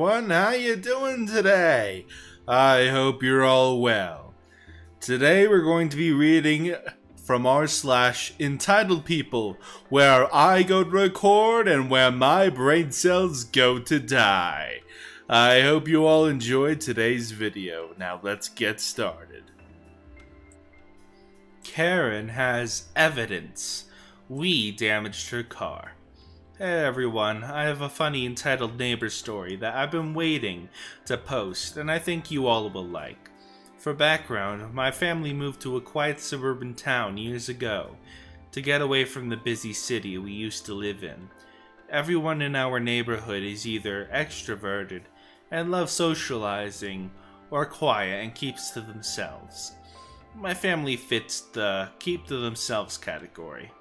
everyone, how you doing today? I hope you're all well. Today we're going to be reading from entitled people, where I go to record and where my brain cells go to die. I hope you all enjoyed today's video. Now let's get started. Karen has evidence. We damaged her car. Hey everyone, I have a funny entitled neighbor story that I've been waiting to post and I think you all will like. For background, my family moved to a quiet suburban town years ago to get away from the busy city we used to live in. Everyone in our neighborhood is either extroverted and loves socializing or quiet and keeps to themselves. My family fits the keep to themselves category.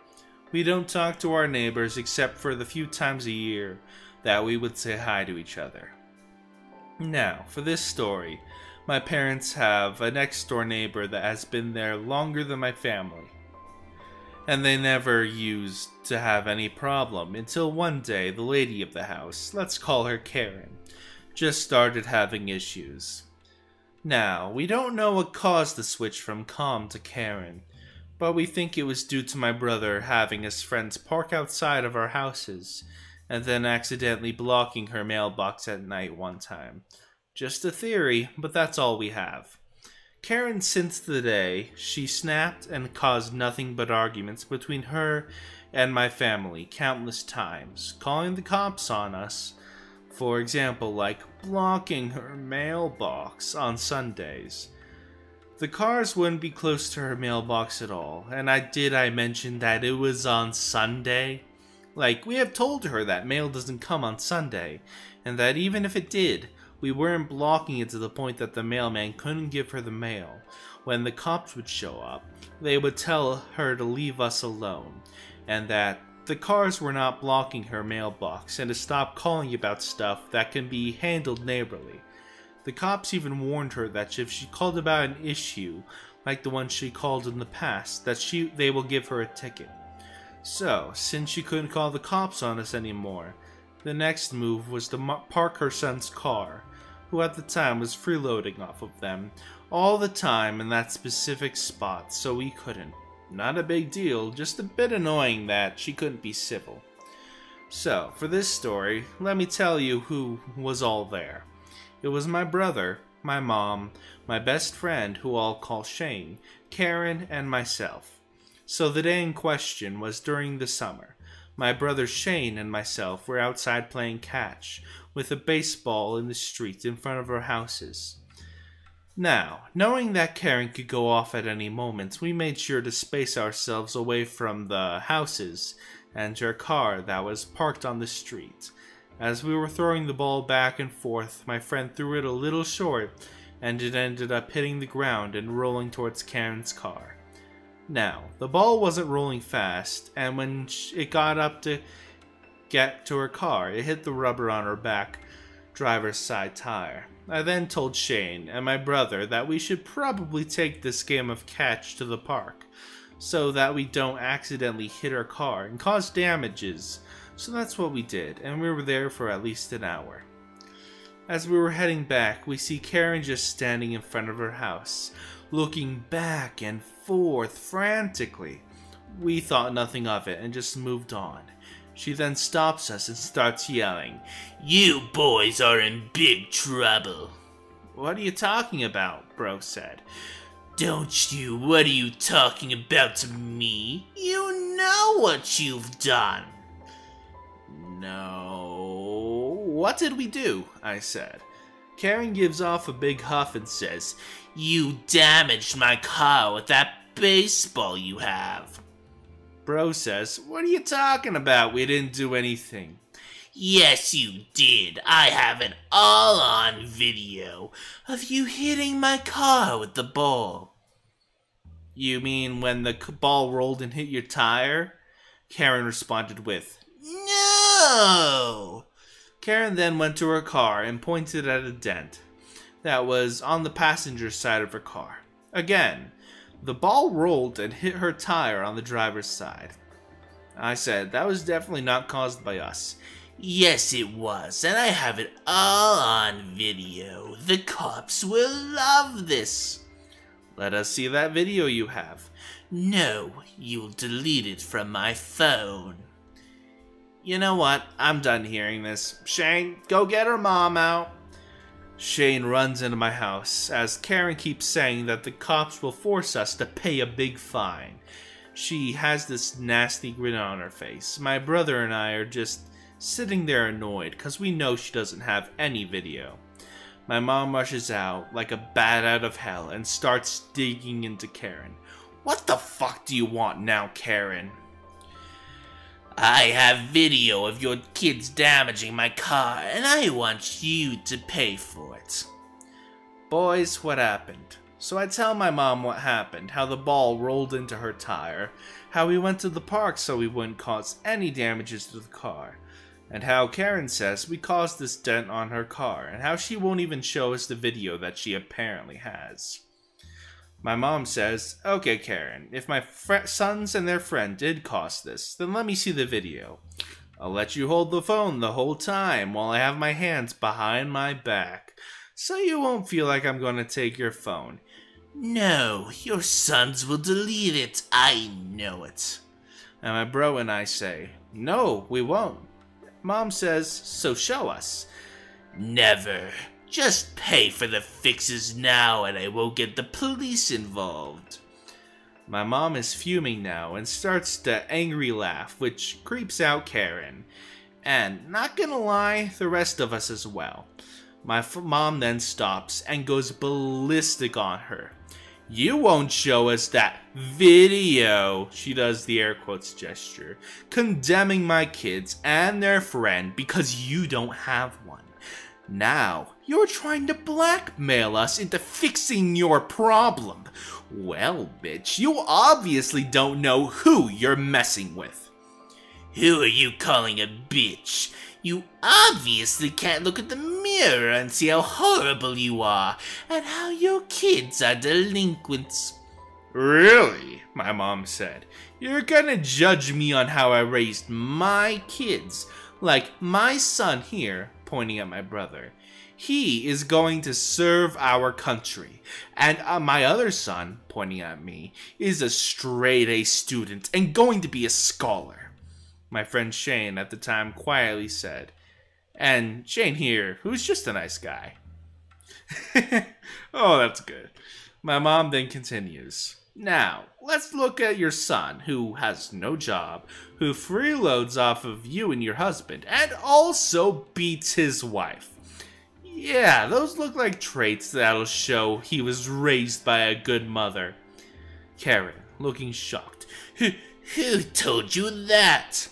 We don't talk to our neighbors except for the few times a year that we would say hi to each other. Now, for this story, my parents have a next door neighbor that has been there longer than my family. And they never used to have any problem until one day the lady of the house, let's call her Karen, just started having issues. Now, we don't know what caused the switch from calm to Karen, but we think it was due to my brother having his friends park outside of our houses and then accidentally blocking her mailbox at night one time. Just a theory, but that's all we have. Karen, since the day, she snapped and caused nothing but arguments between her and my family countless times, calling the cops on us. For example, like blocking her mailbox on Sundays. The cars wouldn't be close to her mailbox at all, and I mention that it was on Sunday? Like, we have told her that mail doesn't come on Sunday, and that even if it did, we weren't blocking it to the point that the mailman couldn't give her the mail. When the cops would show up, they would tell her to leave us alone, and that the cars were not blocking her mailbox, and to stop calling about stuff that can be handled neighborly. The cops even warned her that if she called about an issue, like the one she called in the past, that they will give her a ticket. So, since she couldn't call the cops on us anymore, the next move was to park her son's car, who at the time was freeloading off of them, all the time in that specific spot, so we couldn't. Not a big deal, just a bit annoying that she couldn't be civil. So, for this story, let me tell you who was all there. It was my brother, my mom, my best friend, who I'll call Shane, Karen, and myself. So the day in question was during the summer. My brother Shane and myself were outside playing catch, with a baseball in the street in front of our houses. Now, knowing that Karen could go off at any moment, we made sure to space ourselves away from the houses and her car that was parked on the street. As we were throwing the ball back and forth, my friend threw it a little short, and it ended up hitting the ground and rolling towards Karen's car. Now, the ball wasn't rolling fast, and when it got up to get to her car, it hit the rubber on her back driver's side tire. I then told Shane and my brother that we should probably take this game of catch to the park, so that we don't accidentally hit our car and cause damages. So that's what we did, and we were there for at least an hour. As we were heading back, we see Karen just standing in front of her house, looking back and forth frantically. We thought nothing of it and just moved on. She then stops us and starts yelling, "You boys are in big trouble." "What are you talking about?" Bro said. "Don't you? What are you talking about to me? You know what you've done." "No. What did we do?" I said. Karen gives off a big huff and says, "You damaged my car with that baseball you have." Bro says, "What are you talking about? We didn't do anything." "Yes, you did. I have an all-on video of you hitting my car with the ball." "You mean when the ball rolled and hit your tire?" Karen responded with, "No!" Karen then went to her car and pointed at a dent that was on the passenger side of her car. Again, the ball rolled and hit her tire on the driver's side. I said, "That was definitely not caused by us. Yes, it was, and I have it all on video. The cops will love this. Let us see that video you have. No, you'll delete it from my phone. You know what? I'm done hearing this. Shane, go get her mom out. Shane runs into my house as Karen keeps saying that the cops will force us to pay a big fine. She has this nasty grin on her face. My brother and I are just sitting there annoyed because we know she doesn't have any video. My mom rushes out like a bat out of hell and starts digging into Karen. What the fuck do you want now, Karen? I have video of your kids damaging my car, and I want you to pay for it. Boys, what happened? So I tell my mom what happened, how the ball rolled into her tire, how we went to the park so we wouldn't cause any damages to the car, and how Karen says we caused this dent on her car, and how she won't even show us the video that she apparently has. My mom says, okay Karen, if my sons and their friend did cause this, then let me see the video. I'll let you hold the phone the whole time while I have my hands behind my back, so you won't feel like I'm going to take your phone. No, your sons will delete it, I know it. And my bro and I say, no, we won't. Mom says, so show us. Never. Just pay for the fixes now and I won't get the police involved. My mom is fuming now and starts the angry laugh, which creeps out Karen. And, not gonna lie, the rest of us as well. My mom then stops and goes ballistic on her. You won't show us that video, she does the air quotes gesture, condemning my kids and their friend because you don't have one. Now, you're trying to blackmail us into fixing your problem. Well, bitch, you obviously don't know who you're messing with. Who are you calling a bitch? You obviously can't look at the mirror and see how horrible you are, and how your kids are delinquents. Really? My mom said. You're gonna judge me on how I raised my kids, like my son here, pointing at my brother. He is going to serve our country, and my other son, pointing at me, is a straight-A student and going to be a scholar. My friend Shane at the time quietly said, and Shane here, who's just a nice guy. Oh, that's good. My mom then continues. Now, let's look at your son, who has no job, who freeloads off of you and your husband, and also beats his wife. Yeah, those look like traits that'll show he was raised by a good mother. Karen, looking shocked. Who told you that?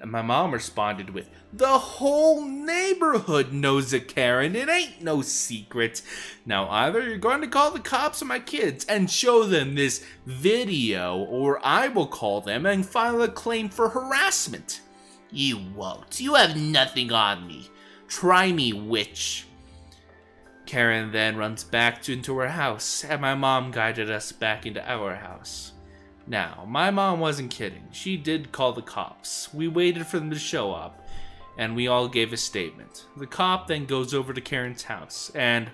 And my mom responded with, the whole neighborhood knows it, Karen. It ain't no secret. Now, either you're going to call the cops on my kids and show them this video, or I will call them and file a claim for harassment. You won't. You have nothing on me. Try me, witch. Karen then runs back into her house, and my mom guided us back into our house. Now, my mom wasn't kidding. She did call the cops. We waited for them to show up, and we all gave a statement. The cop then goes over to Karen's house, and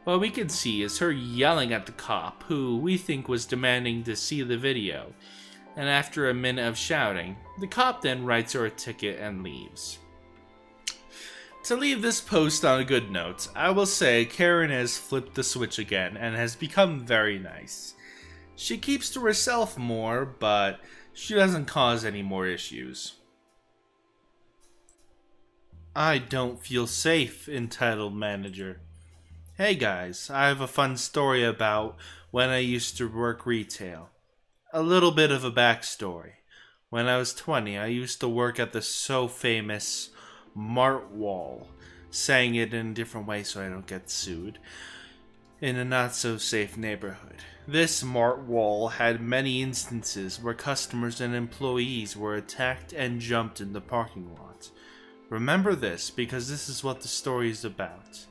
what we can see is her yelling at the cop, who we think was demanding to see the video. And after a minute of shouting, the cop then writes her a ticket and leaves. To leave this post on a good note, I will say Karen has flipped the switch again and has become very nice. She keeps to herself more, but she doesn't cause any more issues. I don't feel safe, entitled manager. Hey guys, I have a fun story about when I used to work retail. A little bit of a backstory. When I was 20, I used to work at the so famous Mart Wall, saying it in a different way so I don't get sued, in a not so safe neighborhood. This Mart Wall had many instances where customers and employees were attacked and jumped in the parking lot. Remember this because this is what the story is about.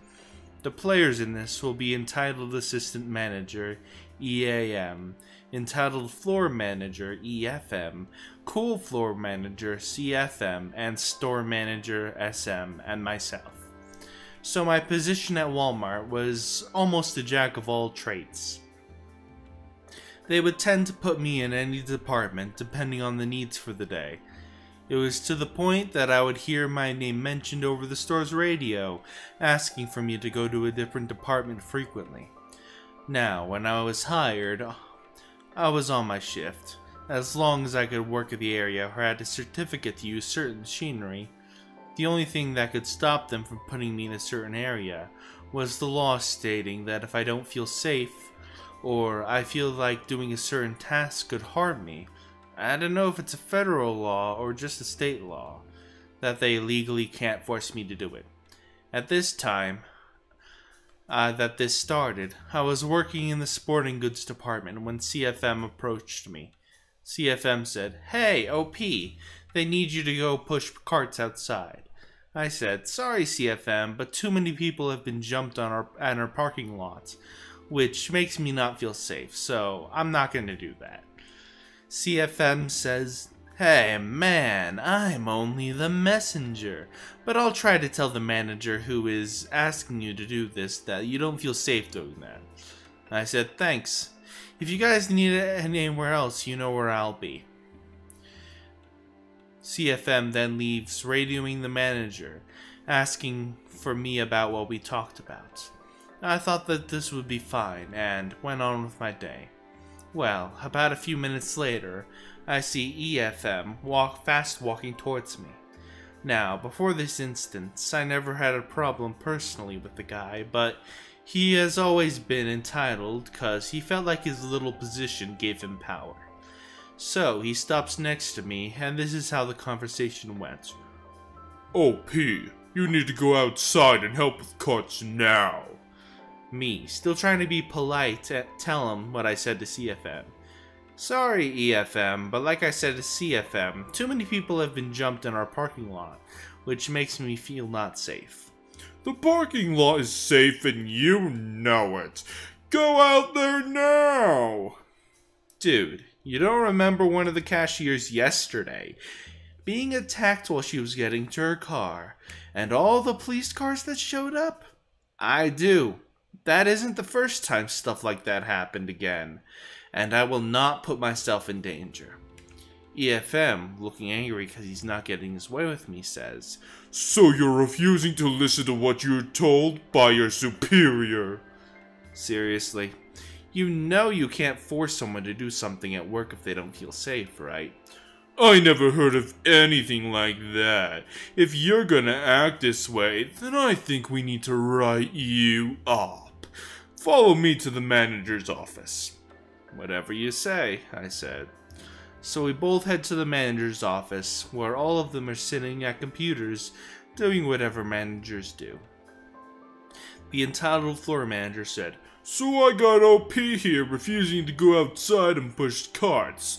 The players in this will be entitled Assistant Manager, EAM, entitled floor manager EFM, cool floor manager CFM, and store manager SM, and myself. So my position at Walmart was almost a jack of all trades. They would tend to put me in any department depending on the needs for the day. It was to the point that I would hear my name mentioned over the store's radio, asking for me to go to a different department frequently. Now, when I was hired, I was on my shift. As long as I could work in the area or had a certificate to use certain machinery, the only thing that could stop them from putting me in a certain area was the law stating that if I don't feel safe, or I feel like doing a certain task could harm me, I don't know if it's a federal law or just a state law, that they legally can't force me to do it. At this time that this started, I was working in the sporting goods department when CFM approached me. CFM said, "Hey, OP, they need you to go push carts outside." I said, "Sorry, CFM, but too many people have been jumped on our parking lot, which makes me not feel safe, so I'm not going to do that." CFM says, "Hey man, I'm only the messenger, but I'll try to tell the manager who is asking you to do this that you don't feel safe doing that." I said, "Thanks. If you guys need it anywhere else, you know where I'll be." CFM then leaves, radioing the manager, asking for me about what we talked about. I thought that this would be fine, and went on with my day. Well, about a few minutes later, I see EFM fast walking towards me. Now, before this instance, I never had a problem personally with the guy, but he has always been entitled cause he felt like his little position gave him power. So, he stops next to me, and this is how the conversation went. "OP, you need to go outside and help with carts now." Me, still trying to be polite, tell him what I said to CFM. "Sorry, EFM, but like I said to CFM, too many people have been jumped in our parking lot, which makes me feel not safe." "The parking lot is safe and you know it. Go out there now!" Dude, you don't remember one of the cashiers yesterday being attacked while she was getting to her car, and all the police cars that showed up? I do. That isn't the first time stuff like that happened again, and I will not put myself in danger. EFM, looking angry because he's not getting his way with me, says, "So you're refusing to listen to what you're told by your superior?" Seriously, you know you can't force someone to do something at work if they don't feel safe, right? "I never heard of anything like that. If you're gonna act this way, then I think we need to write you up. Follow me to the manager's office." "Whatever you say," I said. So we both head to the manager's office, where all of them are sitting at computers, doing whatever managers do. The entitled floor manager said, "So I got OP here refusing to go outside and push carts.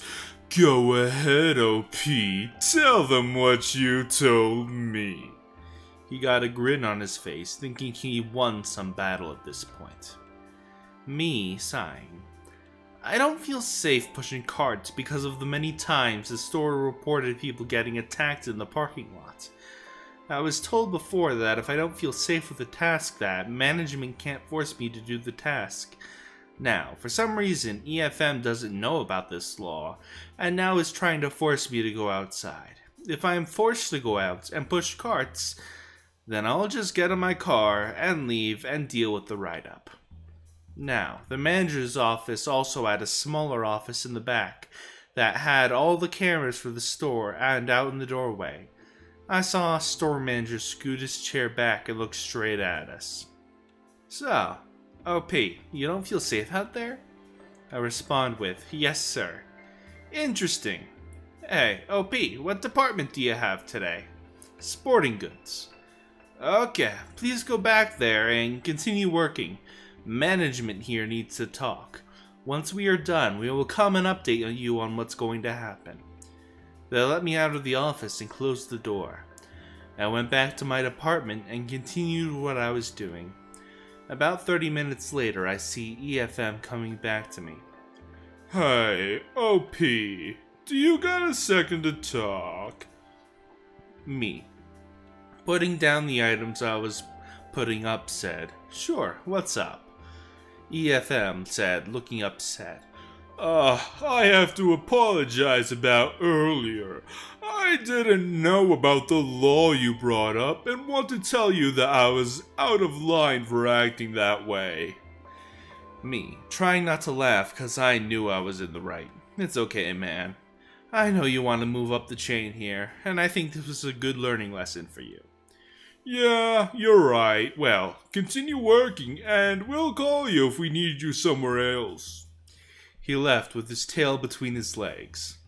Go ahead, OP. Tell them what you told me." He got a grin on his face, thinking he won some battle at this point. Me, sighing. I don't feel safe pushing carts because of the many times the store reported people getting attacked in the parking lot. I was told before that if I don't feel safe with a task that management can't force me to do the task. Now, for some reason, EFM doesn't know about this law, and now is trying to force me to go outside. If I am forced to go out and push carts, then I'll just get in my car and leave and deal with the write-up. Now, the manager's office also had a smaller office in the back that had all the cameras for the store, and out in the doorway, I saw a store manager scoot his chair back and look straight at us. "So, OP, you don't feel safe out there?" I respond with, "Yes, sir." "Interesting. Hey, OP, what department do you have today?" "Sporting goods." "Okay, please go back there and continue working. Management here needs to talk. Once we are done, we will come and update you on what's going to happen." They let me out of the office and closed the door. I went back to my department and continued what I was doing. About 30 minutes later, I see EFM coming back to me. Hey, OP, do you got a second to talk? Me, putting down the items I was putting up, said, "Sure, what's up?" EFM said, looking upset. I have to apologize about earlier. I didn't know about the law you brought up and want to tell you that I was out of line for acting that way. Me, trying not to laugh because I knew I was in the right. "It's okay, man. I know you want to move up the chain here, and I think this was a good learning lesson for you." Yeah, you're right. Well, continue working and we'll call you if we need you somewhere else. He left with his tail between his legs.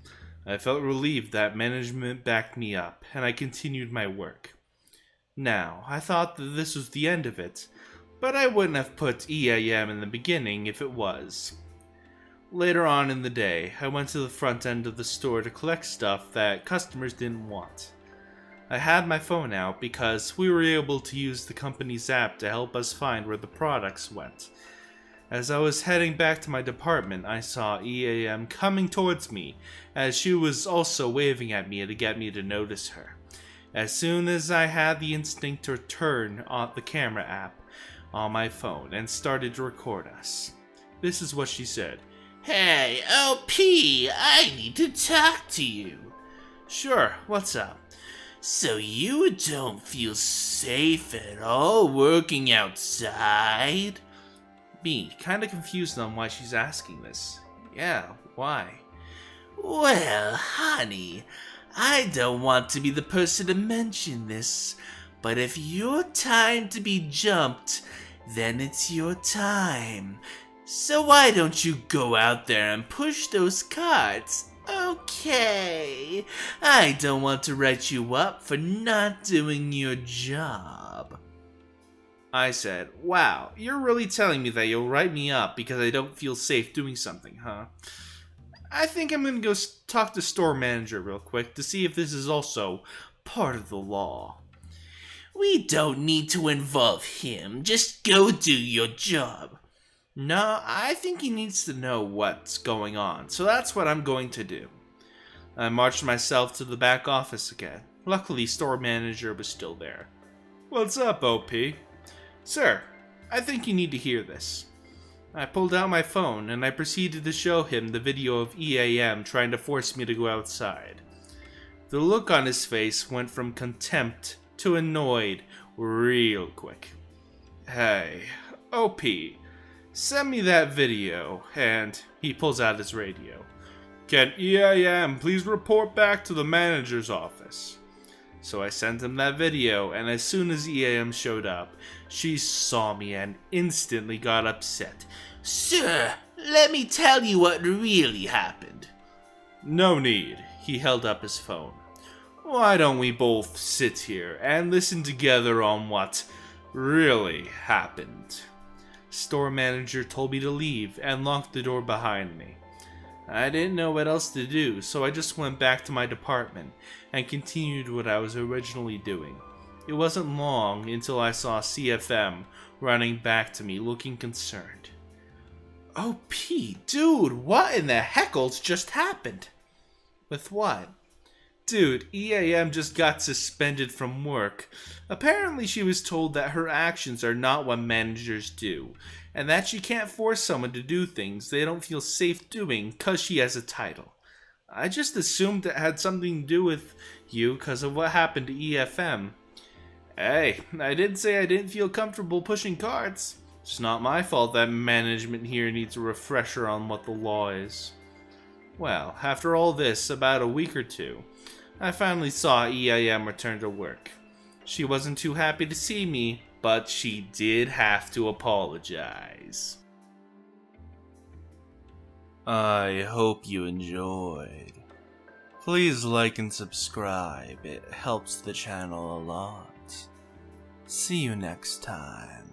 I felt relieved that management backed me up, and I continued my work. Now, I thought that this was the end of it, but I wouldn't have put EAM in the beginning if it was. Later on in the day, I went to the front end of the store to collect stuff that customers didn't want. I had my phone out because we were able to use the company's app to help us find where the products went. As I was heading back to my department, I saw EAM coming towards me, as she was also waving at me to get me to notice her. As soon as I had the instinct to turn on the camera app on my phone and started to record us. This is what she said. Hey, OP, I need to talk to you. "Sure, what's up?" So you don't feel safe at all working outside? Me, kinda confused on why she's asking this. "Yeah, why?" Well, honey, I don't want to be the person to mention this, but if your time to be jumped, then it's your time. So why don't you go out there and push those carts? Okay, I don't want to write you up for not doing your job. I said, "Wow, you're really telling me that you'll write me up because I don't feel safe doing something, huh? I think I'm gonna go talk to store manager real quick to see if this is also part of the law." We don't need to involve him, just go do your job. No, I think he needs to know what's going on, so that's what I'm going to do. I marched myself to the back office again. Luckily, store manager was still there. "What's up, OP?" "Sir, I think you need to hear this." I pulled out my phone and I proceeded to show him the video of EAM trying to force me to go outside. The look on his face went from contempt to annoyed real quick. "Hey, OP, send me that video," and he pulls out his radio. "Can EAM please report back to the manager's office?" So I sent him that video, and as soon as EAM showed up, she saw me and instantly got upset. Sir, let me tell you what really happened. "No need," he held up his phone. "Why don't we both sit here and listen together on what really happened?" Store manager told me to leave and locked the door behind me. I didn't know what else to do, so I just went back to my department and continued what I was originally doing. It wasn't long until I saw CFM running back to me looking concerned. "OP, dude, what in the heckles just happened?" "With what?" "Dude, EAM just got suspended from work. Apparently she was told that her actions are not what managers do, and that she can't force someone to do things they don't feel safe doing because she has a title. I just assumed it had something to do with you because of what happened to EFM. Hey, I did say I didn't feel comfortable pushing carts. It's not my fault that management here needs a refresher on what the law is." Well, after all this, about a week or two, I finally saw EAM return to work. She wasn't too happy to see me, but she did have to apologize. I hope you enjoyed. Please like and subscribe, it helps the channel a lot. See you next time.